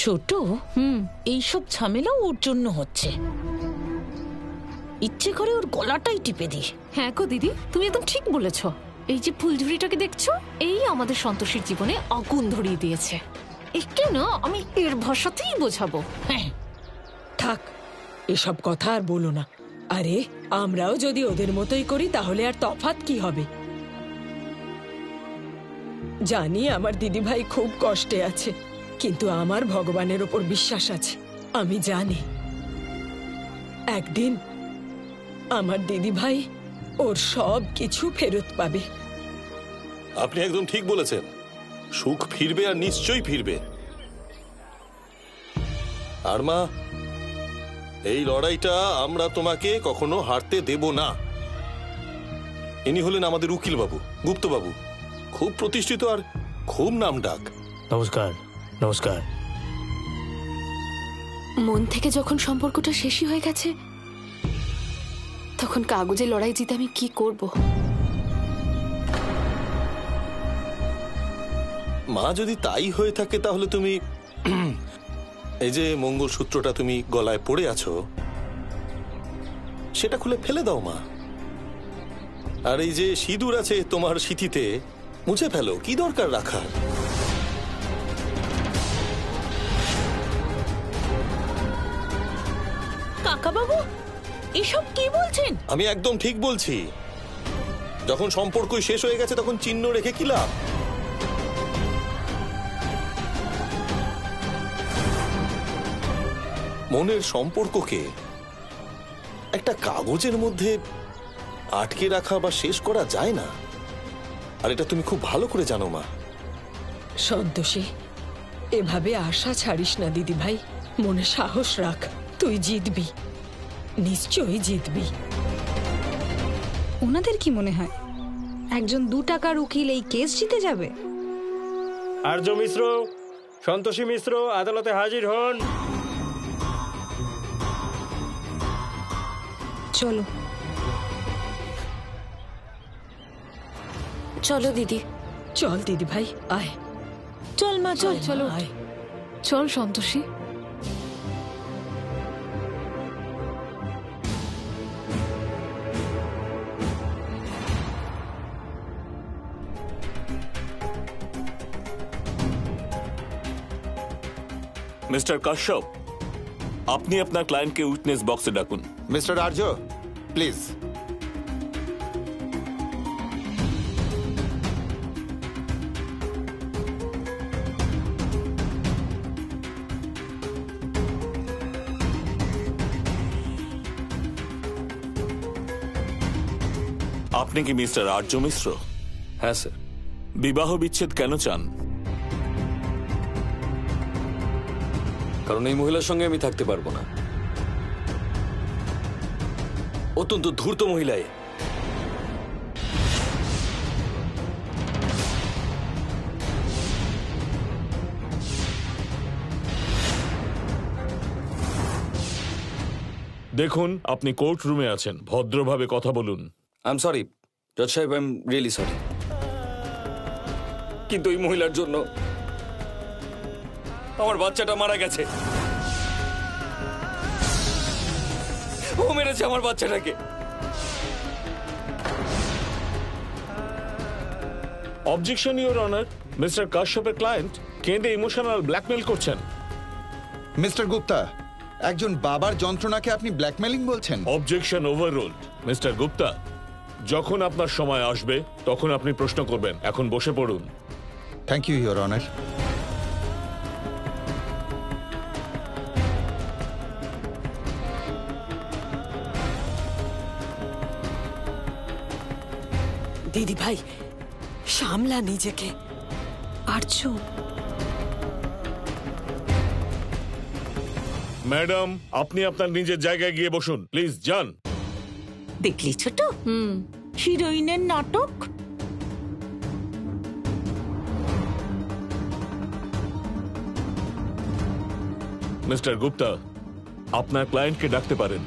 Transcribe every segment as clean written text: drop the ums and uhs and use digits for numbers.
ছোট এইসব ঝামেলা ওর জন্য হচ্ছে, ইচ্ছে করে ওর গলাটাই টিপে দি। হ্যাঁ গো দিদি, তুমি একদম ঠিক বলেছ। এই যে ফুলঝুরিটাকে দেখছো, এই আমাদের সন্তোষীর জীবনে আগুন ধরিয়ে দিয়েছে। একে না আমি এর ভাষাতেই বোঝাবো। হ্যাঁ, থাক, এসব কথা আর বলো না। আরে আমরাও যদি ওদের মতোই করি তাহলে আর তফাৎ কি হবে? জানি আমার দিদিভাই খুব কষ্টে আছে, কিন্তু আমার ভগবানের ওপর বিশ্বাস আছে। আমি জানি একদিন আমার দিদিভাই ওর সব কিছু ফেরত পাবে। আপনি একদম ঠিক বলেছেন, সুখ ফিরবে আর নিশ্চয়ই ফিরবে। আর মা, এই লড়াইটা আমরা তোমাকে কখনো হারতে দেব না। ইনি হলেন আমাদের উকিল বাবু, গুপ্ত বাবু, খুব প্রতিষ্ঠিত আর খুব নাম ডাক। নমস্কার। নমস্কার। মন থেকে যখন সম্পর্কটা শেষই হয়ে গেছে, তখন কাগজে লড়াই জিতে আমি কি করব? মা, যদি তাই হয়ে থাকে তাহলে তুমি এই যে মঙ্গলসূত্রটা তুমি গলায় পড়ে আছো, সেটা খুলে ফেলে দাও মা। আর এই যে সিঁদুর আছে তোমার সিঁথিতে, মুছে ফেলো, কি দরকার রাখার? কাকা বাবু এসব কি বলছেন? আমি একদম ঠিক বলছি। যখন সম্পর্কই শেষ হয়ে গেছে তখন চিহ্ন রেখে কি লাভ? মনের সম্পর্ককে একটা কাগজের মধ্যে আটকে রাখা বা শেষ করা যায় না, আর এটা তুমি খুব ভালো করে জানো মা। সন্তোষী, এভাবে আশা ছাড়িস না দিদিভাই, মনে সাহস রাখ, তুই জিতবি, নিশ্চয়ই জিতবি। ওনাদের কি মনে হয় একজন 2 টাকার উকিল এই কেস জিতে যাবে? আর্য মিশ্র, সন্তোষী মিশ্র আদালতে হাজির হন। চলো চলো দিদি। চল দিদিভাই, আয়। চল মা, চল। চলো আয়। চল সন্তোষী। মিস্টার কাশ্যপ, আপনি আপনার ক্লায়েন্টকে উইটনেস বক্সে ডাকুন। Mister Arya, please. আপনি কি মিস্টার আর্য মিশ্র? হ্যাঁ স্যার। বিবাহ বিচ্ছেদ কেন চান? কারণ এই মহিলার সঙ্গে আমি থাকতে পারবো না। অত্যন্ত ধূর্ত মহিলায়। দেখুন, আপনি কোর্ট রুমে আছেন, ভদ্রভাবে কথা বলুন। আই এম সরি জজ সাহেব, আই এম রিয়েলি সরি। কিন্তু এই মহিলার জন্য আমার বাচ্চাটা মারা গেছে। ও মেরেছে আমার বাচ্চাটাকে। অবজেকশন ইওর অনার, মিস্টার কাশ্যপের ক্লায়েন্ট কেঁদে ইমোশনাল ব্ল্যাকমেল করছেন। মিস্টার গুপ্তা, একজন বাবার যন্ত্রণাকে আপনি ব্ল্যাকমেলিং বলছেন? Objection overruled. মিস্টার গুপ্তা, যখন আপনার সময় আসবে তখন আপনি প্রশ্ন করবেন, এখন বসে পড়ুন। Thank you your honour. দিদিভাই, সামলা নিজেকে। আর্য, ম্যাডাম, আপনি আপনার নিজের জায়গায় গিয়ে বসুন, প্লিজ যান। দেখলি ছোট, হিরোইনের নাটক। মিস্টার গুপ্তা, আপনার ক্লায়েন্টকে ডাকতে পারেন।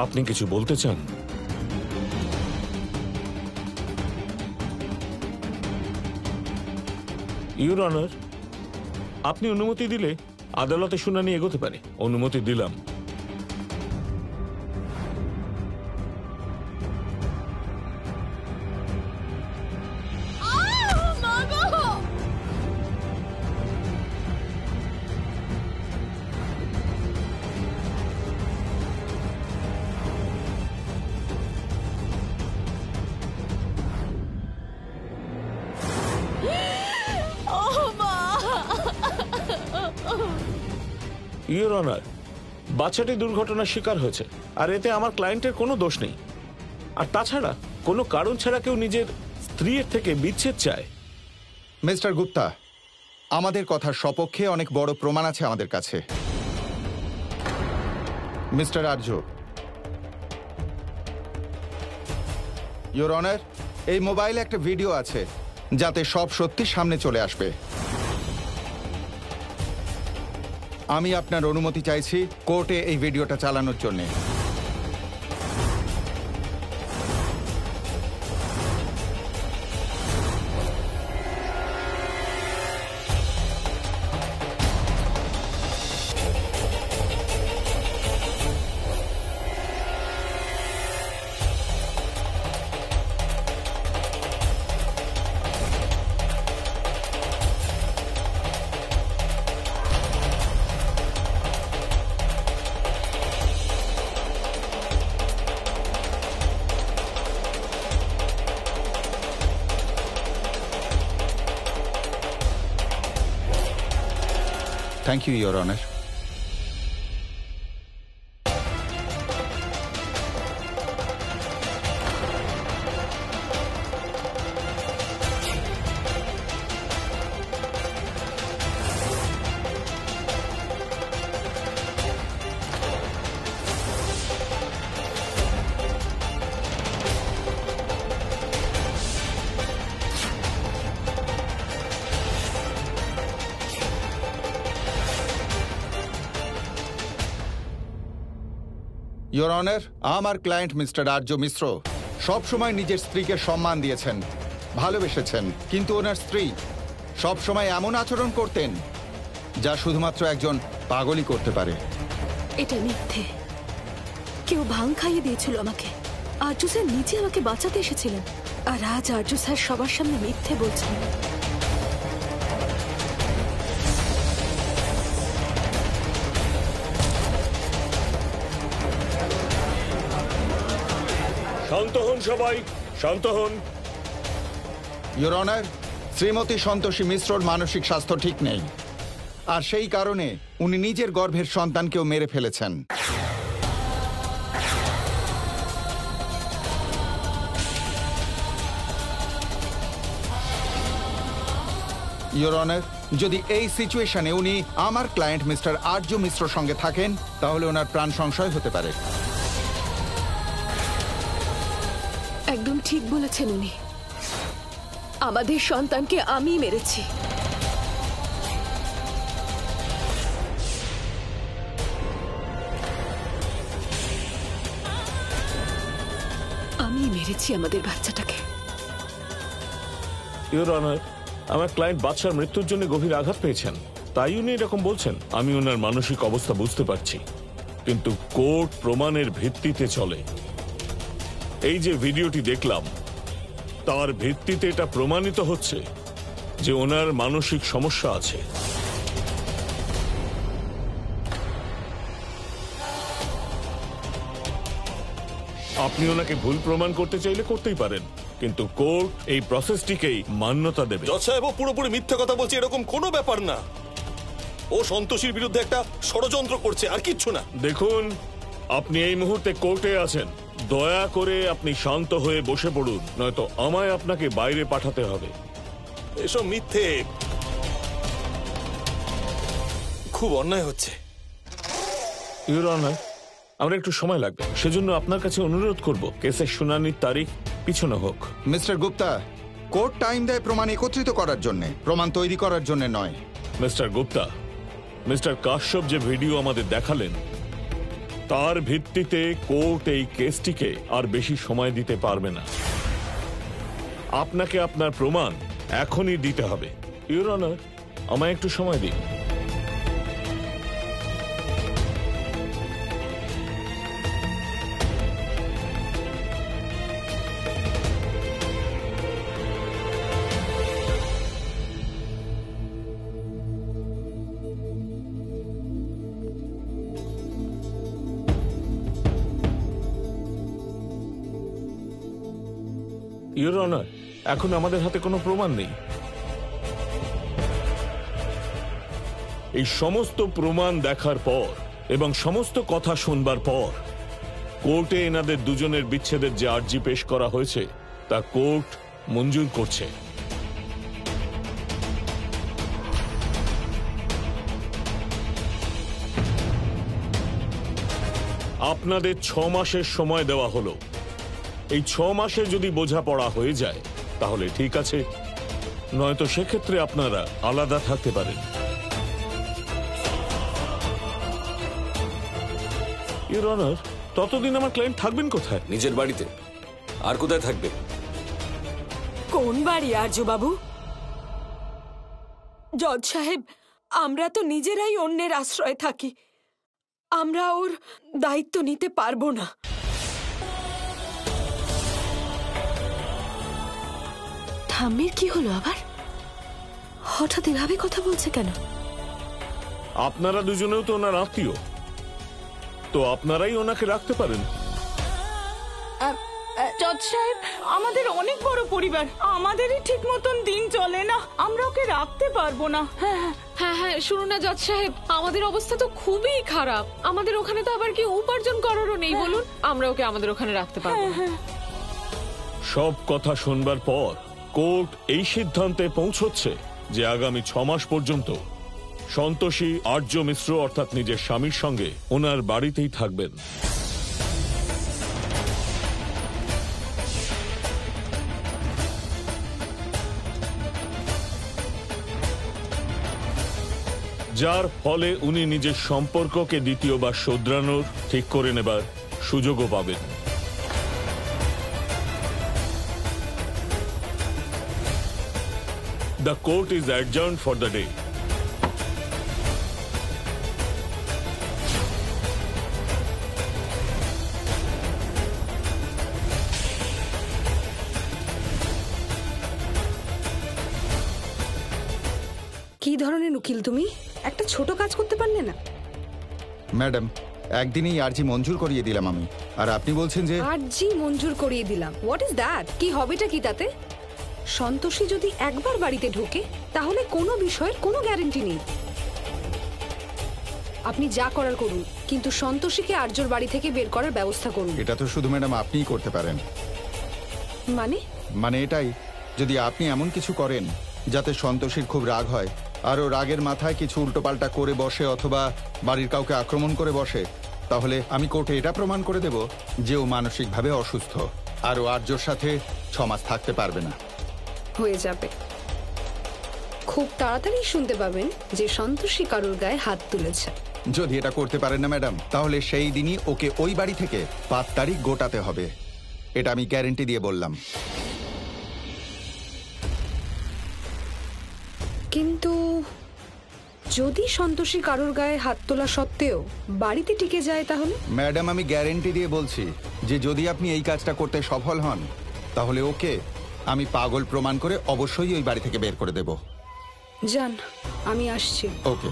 আপনি কিছু বলতে চান? ইউর অনার, আপনি অনুমতি দিলে আদালতে শুনানি এগোতে পারে। অনুমতি দিলাম। ইউর অনার, বাচ্চাটি দুর্ঘটনার শিকার হয়েছে, আর এতে আমার ক্লায়েন্টের কোনো দোষ নেই। আর তাছাড়া কোনো কারণ ছাড়া কেউ নিজের স্ত্রীর থেকে বিচ্ছেদ চায়? মিস্টার গুপ্তা, আমাদের কথার সপক্ষে অনেক বড় প্রমাণ আছে আমাদের কাছে। মিস্টার আর্য, ইউর অনার, এই মোবাইলে একটা ভিডিও আছে যাতে সব সত্যি সামনে চলে আসবে। আমি আপনার অনুমতি চাইছি কোর্টে এই ভিডিওটা চালানোর জন্য। Thank you, your honour. Your honour, আমার ক্লায়েন্ট মিস্টার আর্য মিশ্র সবসময় নিজের স্ত্রীকে সম্মান দিয়েছেন, ভালোবেসেছেন, কিন্তু ওনার স্ত্রী সবসময় এমন আচরণ করতেন যা শুধুমাত্র একজন পাগলই করতে পারে। এটা মিথ্যে। কেউ ভাং খাইয়ে দিয়েছিল আমাকে। আর্য স্যার নিজে আমাকে বাঁচাতে এসেছিলেন, আর আজ আর্য স্যার সবার সামনে মিথ্যে বলছেন। শান্ত হন সবাই, শান্ত হন। ইয়োর অনার, শ্রীমতী সন্তোষী মিশ্রর মানসিক স্বাস্থ্য ঠিক নেই, আর সেই কারণে উনি নিজের গর্ভের সন্তানকেও মেরে ফেলেছেন। ইয়োর অনার, যদি এই সিচুয়েশনে উনি আমার ক্লায়েন্ট মিস্টার আর্য মিশ্রর সঙ্গে থাকেন তাহলে ওনার প্রাণ সংশয় হতে পারে। একদম ঠিক বলেছেন উনি। আমাদের সন্তানকে আমি মেরেছি। আমি মেরেছি আমাদের বাচ্চাটাকে। ইউর অনার, আমার ক্লায়েন্ট বাচ্চার মৃত্যুর জন্য গভীর আঘাত পেয়েছেন, তাই উনি এরকম বলছেন। আমি ওনার মানসিক অবস্থা বুঝতে পারছি, কিন্তু কোর্ট প্রমাণের ভিত্তিতে চলে। এই যে ভিডিওটি দেখলাম তার ভিত্তিতে এটা প্রমাণিত হচ্ছে যে ওনার মানসিক সমস্যা আছে। আপনি ওনাকে ভুল প্রমাণ করতে চাইলে করতেই পারেন, কিন্তু কোর্ট এই প্রসেসটিকেই মান্যতা দেবে। জজ সাহেব, ও পুরোপুরি মিথ্যে কথা বলছে, এরকম কোনো ব্যাপার না। ও সন্তোষীর বিরুদ্ধে একটা ষড়যন্ত্র করছে, আর কিচ্ছু না। দেখুন, আপনি এই মুহূর্তে কোর্টে আছেন, দয়া করে আপনি শান্ত হয়ে বসে পড়ুন, নয়তো আমায় আপনাকে বাইরে পাঠাতে হবে। এসব মিথ্যে, খুব অন্যায় হচ্ছে। ইউর অনার, আমরা একটু সময় লাগবে, সেজন্য আপনার কাছে অনুরোধ করব কেসের শুনানির তারিখ পিছনে হোক। মিস্টার গুপ্তা, কোর্ট টাইম দেয় প্রমাণ একত্রিত করার জন্য, প্রমাণ তৈরি করার জন্য নয়। মিস্টার গুপ্তা, মিস্টার কাশ্যপ যে ভিডিও আমাদের দেখালেন তার ভিত্তিতে কোর্ট এই কেসটিকে আর বেশি সময় দিতে পারবে না। আপনাকে আপনার প্রমাণ এখনই দিতে হবে। ইউর অনার, আমায় একটু সময় দিন। ইউর অনার, এখন আমাদের হাতে কোনো প্রমাণ নেই। এই সমস্ত প্রমাণ দেখার পর এবং সমস্ত কথা শুনবার পর কোর্টে এনাদের দুজনের বিচ্ছেদের যে আর্জি পেশ করা হয়েছে তা কোর্ট মঞ্জুর করছে। আপনাদের 6 মাসের সময় দেওয়া হলো। এই 6 মাসে যদি বোঝাপড়া হয়ে যায় তাহলে ঠিক আছে, নয়তো সেক্ষেত্রে আপনারা আলাদা থাকতে পারেন। ইউর অনার, ততদিন আমার ক্লায়েন্ট থাকবেন কোথায়? নিজের বাড়িতে। আর কোথায় থাকবে? কোন বাড়ি আর্য বাবু? জজ সাহেব, আমরা তো নিজেরাই অন্যের আশ্রয়ে থাকি, আমরা ওর দায়িত্ব নিতে পারবো না। ঠাম্মির কি হলো আবার? হঠাৎ এভাবে কথা বলছে কেন? আপনারা দুজনেও তো ওনার আত্মীয়, তো আপনারাই ওনাকে রাখতে পারেন। জজ সাহেব, আমাদের অনেক বড় পরিবার, আমাদেরই ঠিক মতন দিন চলে না, আমরা ওকে রাখতে পারবো না। হ্যাঁ হ্যাঁ, শুনুন না জজ সাহেব, আমাদের অবস্থা তো খুবই খারাপ। আমাদের ওখানে তো আবার কি উপার্জন করারও নেই বলুন। আমরা ওকে আমাদের ওখানে রাখতে পারবো না। সব কথা শুনবার পর কোর্ট এই সিদ্ধান্তে পৌঁছচ্ছে যে আগামী 6 মাস পর্যন্ত সন্তোষী আর্য মিশ্র অর্থাৎ নিজের স্বামীর সঙ্গে ওনার বাড়িতেই থাকবেন। যার ফলে উনি নিজের সম্পর্ককে দ্বিতীয়বার শোধরানোর ঠিক করে নেবার সুযোগও পাবেন। The court is adjourned for the day. কি ধরনের উকিল তুমি? একটা ছোট কাজ করতে পারলে না? ম্যাডাম, একদিনেই আর্জি মঞ্জুর করিয়ে দিলাম আমি, আর আপনি বলছেন যে আর্জি মঞ্জুর করিয়ে দিলাম? What is that? কি হবেটা কি তাতে? সন্তোষী যদি একবার বাড়িতে ঢোকে তাহলে কোনো বিষয়ের কোনো গ্যারান্টি নেই। আপনি যা করার করুন, কিন্তু সন্তোষীকে আর্যর বাড়ি থেকে বের করার ব্যবস্থা করুন। এটা তো শুধু ম্যাডাম আপনিই করতে পারেন। মানে এটাই, যদি আপনি এমন কিছু করেন যাতে সন্তোষীর খুব রাগ হয়, আর ও রাগের মাথায় কিছু উল্টোপাল্টা করে বসে অথবা বাড়ির কাউকে আক্রমণ করে বসে, তাহলে আমি কোর্টে এটা প্রমাণ করে দেব যে ও মানসিকভাবে অসুস্থ, আর ও আর্যর সাথে 6 মাস থাকতে পারবে না। হয়ে যাবে, খুব তাড়াতাড়ি শুনতে পাবেন যে সন্তোষী কারুর গায়ে হাত তুলেছে। যদি এটা করতে পারেন না ম্যাডাম, তাহলে সেই দিনই ওকে ওই বাড়ি থেকে 5 তারিখ গোটাতে হবে। এটা আমি গ্যারেন্টি দিয়ে বললাম। কিন্তু যদি সন্তোষী কারুর গায়ে হাত তোলা সত্ত্বেও বাড়িতে টিকে যায় তাহলে? ম্যাডাম, আমি গ্যারেন্টি দিয়ে বলছি যে যদি আপনি এই কাজটা করতে সফল হন, তাহলে ওকে আমি পাগল প্রমাণ করে অবশ্যই ওই বাড়ি থেকে বের করে দেব। যান, আমি আসছি। ওকে।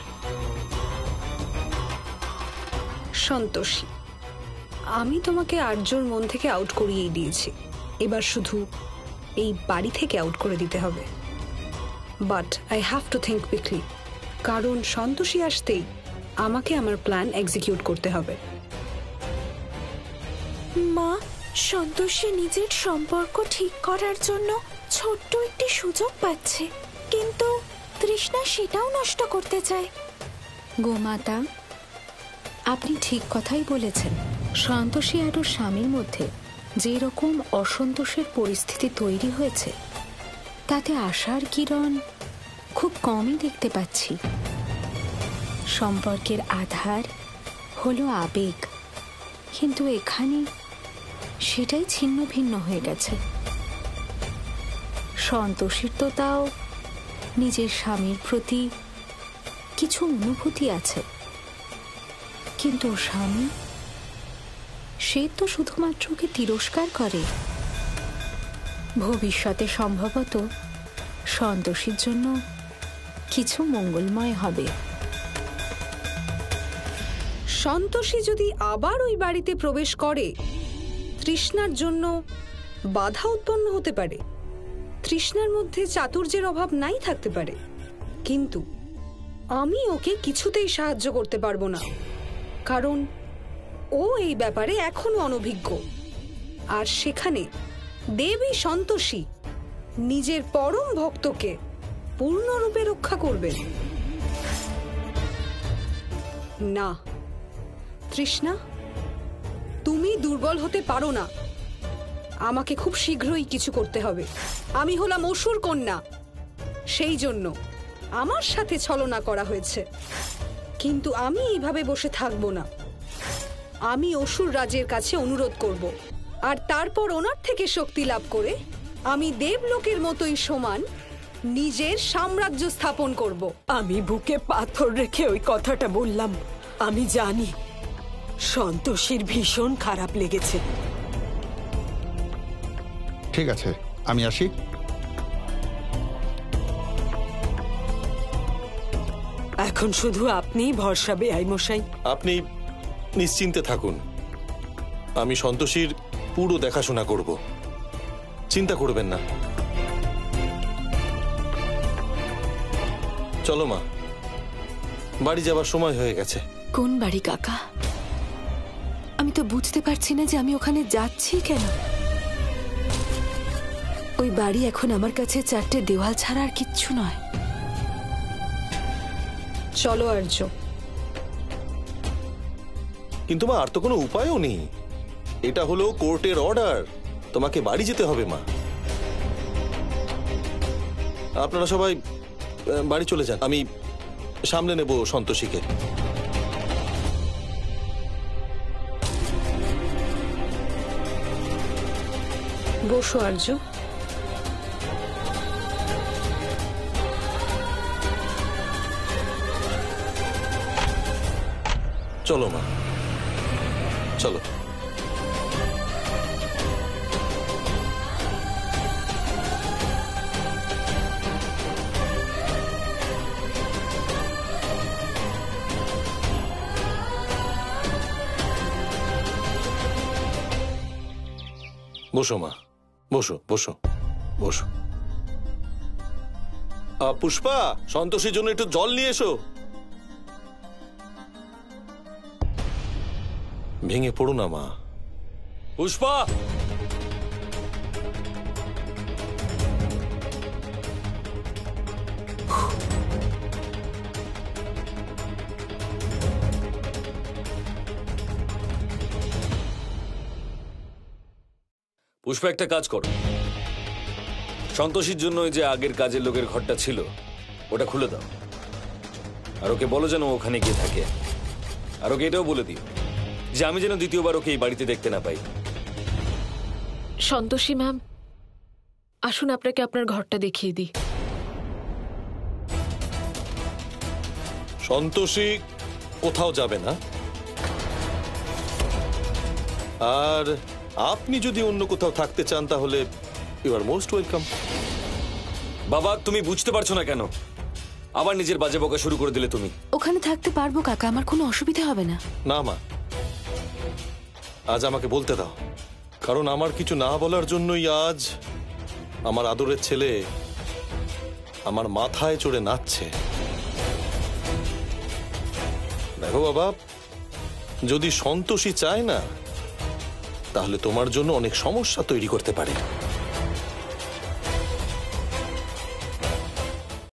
সন্তোষী, আমি তোমাকে আর্যর মন থেকে আউট করিয়েই দিয়েছি, এবার শুধু এই বাড়ি থেকে আউট করে দিতে হবে। But I have to think quickly, কারণ সন্তোষী আসতেই আমাকে আমার প্ল্যান এক্সিকিউট করতে হবে। মা, সন্তোষী নিজের সম্পর্ক ঠিক করার জন্য ছোট্ট একটি সুযোগ পাচ্ছে, কিন্তু তৃষ্ণা সেটাও নষ্ট করতে চায়। গোমাতা, আপনি ঠিক কথাই বলেছেন। সন্তোষী আর ওর স্বামীর মধ্যে যে রকম অসন্তোষের পরিস্থিতি তৈরি হয়েছে, তাতে আশার কিরণ খুব কমই দেখতে পাচ্ছি। সম্পর্কের আধার হলো আবেগ, কিন্তু এখানে সেটাই ছিন্ন ভিন্ন হয়ে গেছে। সন্তোষীর তো তাও নিজের স্বামীর প্রতি কিছু অনুভূতি আছে, কিন্তু স্বামী সে তো শুধুমাত্র ওকে তিরস্কার করে। ভবিষ্যতে সম্ভবত সন্তোষীর জন্য কিছু মঙ্গলময় হবে। সন্তোষী যদি আবার ওই বাড়িতে প্রবেশ করে, তৃষ্ণার জন্য বাধা উৎপন্ন হতে পারে। তৃষ্ণার মধ্যে চাতুর্যের অভাব নাই থাকতে পারে, কিন্তু আমি ওকে কিছুতেই সাহায্য করতে পারবো না, কারণ ও এই ব্যাপারে এখনো অনভিজ্ঞ। আর সেখানে দেবী সন্তোষী নিজের পরম ভক্তকে পূর্ণরূপে রক্ষা করবেন না। তৃষ্ণা, তুমি দুর্বল হতে পারো না। আমাকে খুব শীঘ্রই কিছু করতে হবে। আমি হলাম অসুর কন্যা, সেই জন্য আমার সাথে ছলনা করা হয়েছে, কিন্তু আমি এইভাবে বসে থাকবো না। আমি অসুর রাজের কাছে অনুরোধ করব, আর তারপর ওনার থেকে শক্তি লাভ করে আমি দেবলোকের মতোই সমান নিজের সাম্রাজ্য স্থাপন করব। আমি বুকে পাথর রেখে ওই কথাটা বললাম। আমি জানি সন্তোষীর ভীষণ খারাপ লেগেছে। ঠিক আছে, আমি আসি। এখন শুধু আপনিই ভরসা, বেআই মশাই। আপনি নিশ্চিন্তে থাকুন, আমি সন্তোষীর পুরো দেখাশোনা করব, চিন্তা করবেন না। চলো মা, বাড়ি যাবার সময় হয়ে গেছে। কোন বাড়ি কাকা? আমি তো বুঝতে পারছি না যে আমি ওখানে যাচ্ছি কেন। ওই বাড়ি এখন আমার কাছে চারটে দেওয়াল ছাড়া আর কিচ্ছু নয়। চলো আর্য। কিন্তু মা, আর তো কোনো উপায়ও নেই। এটা হলো কোর্টের অর্ডার, তোমাকে বাড়ি যেতে হবে মা। আপনারা সবাই বাড়ি চলে যান, আমি সামলে নেব সন্তোষীকে। বসো আর্য। চলো মা, চলো। বসো মা, বসো বসো বসো। পুষ্পা, সন্তোষীর জন্য একটু জল নিয়ে এসো। ভেঙে পড়ো না মা। পুষ্পা, পুষ্পা একটা কাজ করো, সন্তোষীর জন্য ওই যে আগের কাজের লোকের ঘরটা ছিল ওটা খুলে দাও, আর ওকে বলো যেন ওখানে গিয়ে থাকে। আর ওকে এটাও বলে দিও যে আমি যেন দ্বিতীয়বার ওকে এই বাড়িতে দেখতে না পাই। সন্তোষী ম্যাম, আসুন আপনাকে আপনার ঘরটা দেখিয়ে দিই। সন্তোষী কোথাও যাবে না, আর আপনি যদি অন্য কোথাও থাকতে চান তাহলে ইউ আর মোস্ট ওয়েলকাম। বাবা, তুমি বুঝতে পারছো না কেন? আবার নিজের বাজে বকা শুরু করে দিলে তুমি। ওখানে থাকতে পারবো কাকা, আমার কোনো অসুবিধা হবে না। না মা, আজ আমাকে বলতে দাও, কারণ আমার কিছু না বলার জন্যই আজ আমার আদরের ছেলে আমার মাথায় চড়ে নাচছে। দেখো বাবা, যদি সন্তোষী চায় না তাহলে তোমার জন্য অনেক সমস্যা তৈরি করতে পারে।